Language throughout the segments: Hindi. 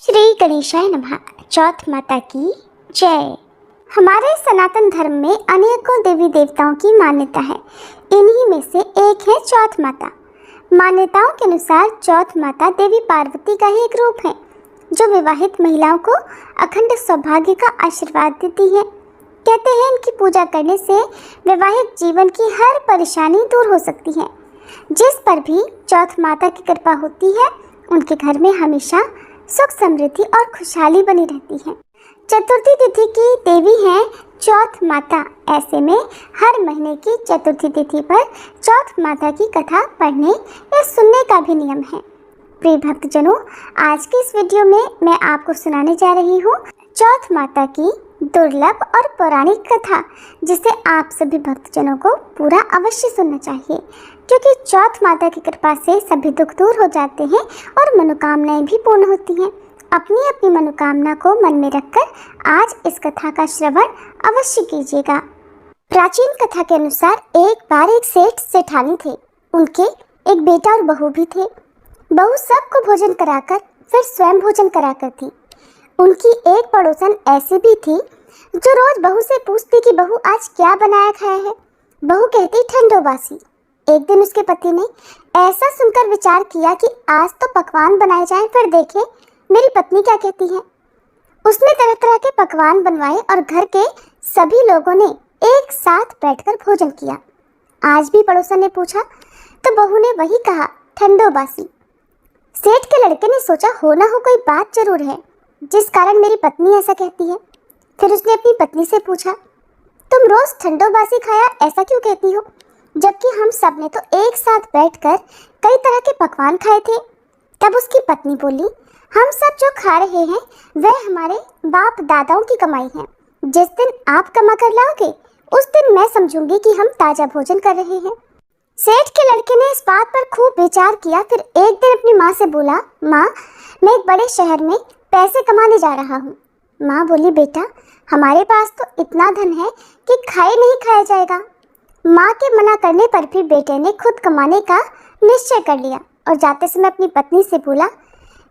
श्री गणेशाय नमः। चौथ माता की जय। हमारे सनातन धर्म में अनेकों देवी देवताओं की मान्यता है। इन्हीं में से एक है चौथ माता। मान्यताओं के अनुसार चौथ माता देवी पार्वती का ही एक रूप है जो विवाहित महिलाओं को अखंड सौभाग्य का आशीर्वाद देती है। कहते हैं इनकी पूजा करने से वैवाहिक जीवन की हर परेशानी दूर हो सकती है। जिस पर भी चौथ माता की कृपा होती है उनके घर में हमेशा सुख समृद्धि और खुशहाली बनी रहती है। चतुर्थी तिथि की देवी हैं चौथ माता। ऐसे में हर महीने की चतुर्थी तिथि पर चौथ माता की कथा पढ़ने या सुनने का भी नियम है। प्रिय भक्तजनों, आज की इस वीडियो में मैं आपको सुनाने जा रही हूँ चौथ माता की दुर्लभ और पौराणिक कथा, जिसे आप सभी भक्तजनों को पूरा अवश्य सुनना चाहिए, क्योंकि चौथ माता की कृपा से सभी दुख दूर हो जाते हैं और मनोकामनाएं भी पूर्ण होती हैं। अपनी अपनी मनोकामना को मन में रखकर आज इस कथा का श्रवण अवश्य कीजिएगा। प्राचीन कथा के अनुसार एक बार एक सेठ सेठानी थे। उनके एक बेटा और बहू भी थे। बहू सबको भोजन कराकर फिर स्वयं भोजन करा करती। उनकी एक पड़ोसन ऐसी भी थी जो रोज बहू से पूछती कि बहू आज क्या बनाया खाया है। बहू कहती ठंडो बासी। एक दिन उसके पति ने ऐसा सुनकर विचार किया कि आज तो पकवान बनाए जाएं, फिर देखें मेरी पत्नी क्या कहती है। उसने तरह तरह के पकवान बनवाए और घर के सभी लोगों ने एक साथ बैठकर भोजन किया। आज भी पड़ोसन ने पूछा तो बहू ने वही कहा, ठंडो बासी। सेठ के लड़के ने सोचा हो ना हो कोई बात जरूर है जिस कारण मेरी पत्नी ऐसा कहती है। फिर उसने अपनी पत्नी से पूछा, तुम रोज ठंडो बासी खाया ऐसा क्यों कहती हो, जबकि हम सब ने तो एक साथ बैठकर कई तरह के पकवान खाए थे। तब उसकी पत्नी बोली, हम सब जो खा रहे हैं वह हमारे बाप दादाओं की कमाई है। जिस दिन आप कमा कर लाओगे उस दिन मैं समझूंगी कि हम ताजा भोजन कर रहे हैं। सेठ के लड़के ने इस बात पर खूब विचार किया। फिर एक दिन अपनी माँ से बोला, माँ मैं एक बड़े शहर में पैसे कमाने जा रहा हूँ। माँ बोली, बेटा हमारे पास तो इतना धन है कि खाए नहीं खाया जाएगा। माँ के मना करने पर भी बेटे ने खुद कमाने का निश्चय कर लिया और जाते समय अपनी पत्नी से बोला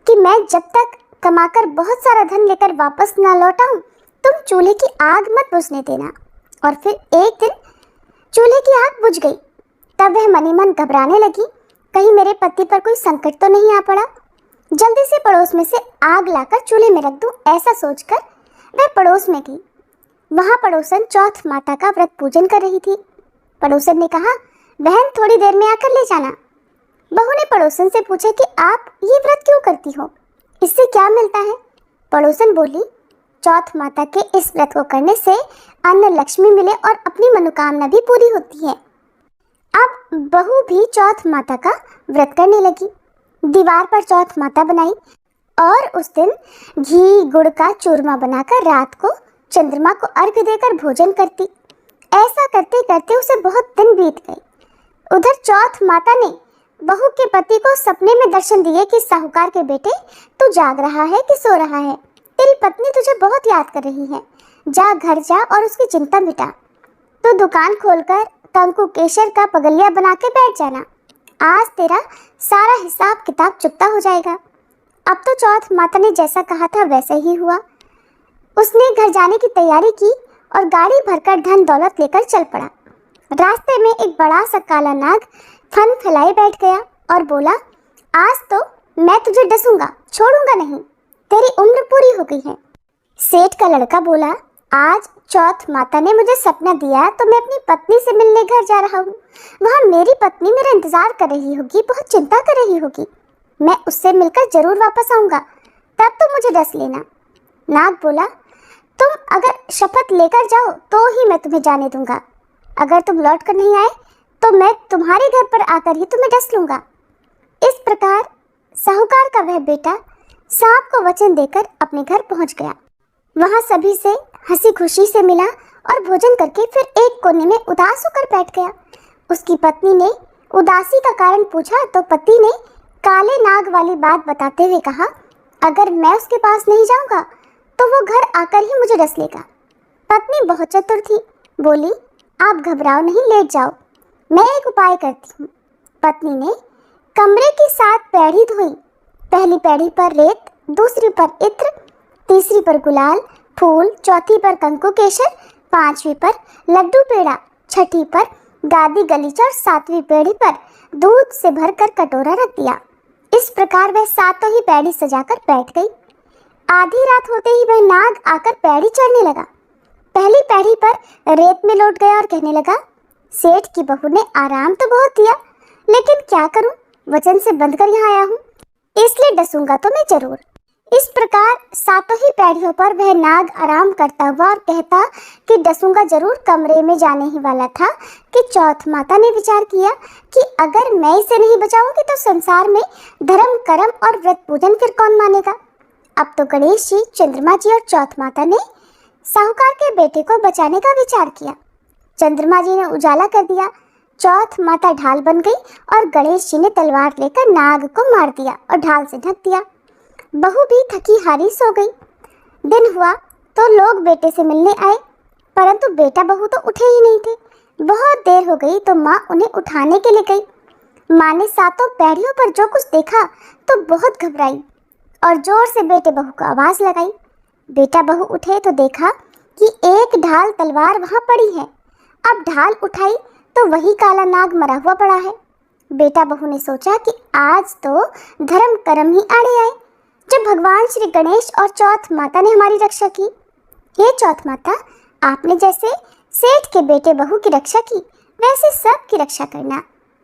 कि मैं जब तक कमाकर बहुत सारा धन लेकर वापस ना लौटा हूँ तुम चूल्हे की आग मत बुझने देना। और फिर एक दिन चूल्हे की आग बुझ गई। तब वह मनी मन घबराने लगी, कहीं मेरे पति पर कोई संकट तो नहीं आ पड़ा। जल्दी से पड़ोस में से आग लाकर चूल्हे में रख दूं, ऐसा सोचकर वह पड़ोस में गई। वहाँ पड़ोसन चौथ माता का व्रत पूजन कर रही थी। पड़ोसन ने कहा, बहन थोड़ी देर में आकर ले जाना। बहू ने पड़ोसन से पूछा कि आप ये व्रत क्यों करती हो, इससे क्या मिलता है। पड़ोसन बोली, चौथ माता के इस व्रत को करने से अन्न लक्ष्मी मिले और अपनी मनोकामना भी पूरी होती है। अब बहू भी चौथ माता का व्रत करने लगी। दीवार पर चौथ माता बनाई और उस दिन घी गुड़ का चूरमा बनाकर रात को चंद्रमा को अर्घ्य देकर भोजन करती। ऐसा करते करते उसे बहुत दिन बीत गए। उधर चौथ माता ने बहू के पति को सपने में दर्शन दिए कि साहूकार के बेटे तू जाग रहा है कि सो रहा है, तेरी पत्नी तुझे बहुत याद कर रही है, जा घर जा और उसकी चिंता मिटा। तो दुकान खोलकर कंकु केशर का पगलिया बना के बैठ जाना, आज तेरा सारा हिसाब किताब चुकता हो जाएगा। अब तो चौथ माता ने जैसा कहा था वैसा ही हुआ। उसने घर जाने की तैयारी की और गाड़ी भरकर धन दौलत लेकर चल पड़ा। रास्ते में एक बड़ा सा काला नाग फन फैलाए बैठ गया और बोला, आज तो मैं तुझे डसूंगा, छोड़ूंगा नहीं, तेरी उम्र पूरी हो गई है। सेठ का लड़का बोला, आज चौथ माता ने मुझे सपना दिया तो मैं अपनी पत्नी से मिलने घर जा रहा हूँ। वहाँ मेरी पत्नी मेरा इंतजार कर रही होगी, बहुत चिंता कर रही होगी। मैं उससे मिलकर जरूर वापस आऊँगा, तब तो मुझे डस लेना। नाग बोला, तुम अगर शपथ लेकर जाओ तो ही मैं तुम्हें जाने दूंगा, अगर तुम लौट कर नहीं आए तो मैं तुम्हारे घर पर आकर ही तुम्हें डस लूंगा। इस प्रकार साहूकार का वह बेटा सांप को वचन देकर अपने घर पहुंच गया। वहां सभी से हंसी खुशी से मिला और भोजन करके फिर एक कोने में उदास होकर बैठ गया। उसकी पत्नी ने उदासी का कारण पूछा तो पति ने काले नाग वाली बात बताते हुए कहा, अगर मैं उसके पास नहीं जाऊंगा तो वो घर आकर ही मुझे डस लेगा। पत्नी बहुत चतुर थी, बोली, आप घबराओ नहीं, लेट जाओ, मैं एक उपाय करती हूँ। पत्नी ने कमरे की 7 पैड़ी धोई। पहली पैड़ी पर रेत, दूसरी पर इत्र, तीसरी पर गुलाल फूल, चौथी पर कंकु केशर, पांचवी पर लड्डू पेड़ा, छठी पर गादी गलीचा और सातवीं पेड़ी पर दूध से भरकर कटोरा रख दिया। इस प्रकार वह सातों ही पैड़ी सजाकर बैठ गई। आधी रात होते ही वह नाग आकर पैड़ी चढ़ने लगा। पहली पैड़ी पर रेत में लौट गया और कहने लगा, सेठ की बहू ने आराम तो बहुत दिया, लेकिन क्या करूं, वचन से बंधकर यहाँ आया हूँ, इसलिए डसूंगा तो मैं जरूर। इस प्रकार सातों ही पैड़ियों पर वह नाग आराम करता हुआ और कहता कि डसूंगा जरूर कमरे में जाने ही वाला था कि चौथ माता ने विचार किया कि अगर मैं इसे नहीं बचाऊंगी तो संसार में धर्म कर्म और व्रत पूजन फिर कौन मानेगा। अब तो गणेश जी, चंद्रमा जी और चौथ माता ने साहूकार के बेटे को बचाने का विचार किया। चंद्रमा जी ने उजाला कर दिया, चौथ माता ढाल बन गई और गणेश जी ने तलवार लेकर नाग को मार दिया और ढाल से ढक दिया। बहू भी थकी हारी सो गई। दिन हुआ तो लोग बेटे से मिलने आए, परंतु बेटा बहू तो उठे ही नहीं थे। बहुत देर हो गई तो माँ उन्हें उठाने के लिए गई। माँ ने सातों पैड़ियों पर जो कुछ देखा तो बहुत घबराई और जोर से बेटे बहू को आवाज़ लगाई। बेटा बहू उठे तो देखा कि एक ढाल तलवार वहाँ पड़ी है। अब ढाल उठाई तो वही काला नाग मरा हुआ पड़ा है। बेटा बहू ने सोचा कि आज तो धर्म कर्म ही आड़े आए, जब भगवान श्री गणेश और चौथ माता ने हमारी रक्षा की। हे चौथ माता, आपने जैसे सेठ के बेटे बहू की रक्षा की, वैसे सब की रक्षा करना।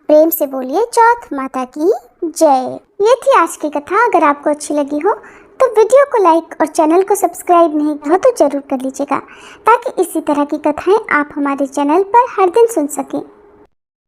प्रेम से बोलिए चौथ माता की जय। ये थी आज की कथा। अगर आपको अच्छी लगी हो तो वीडियो को लाइक और चैनल को सब्सक्राइब नहीं किया तो जरूर कर लीजिएगा, ताकि इसी तरह की कथाएं आप हमारे चैनल पर हर दिन सुन सकें।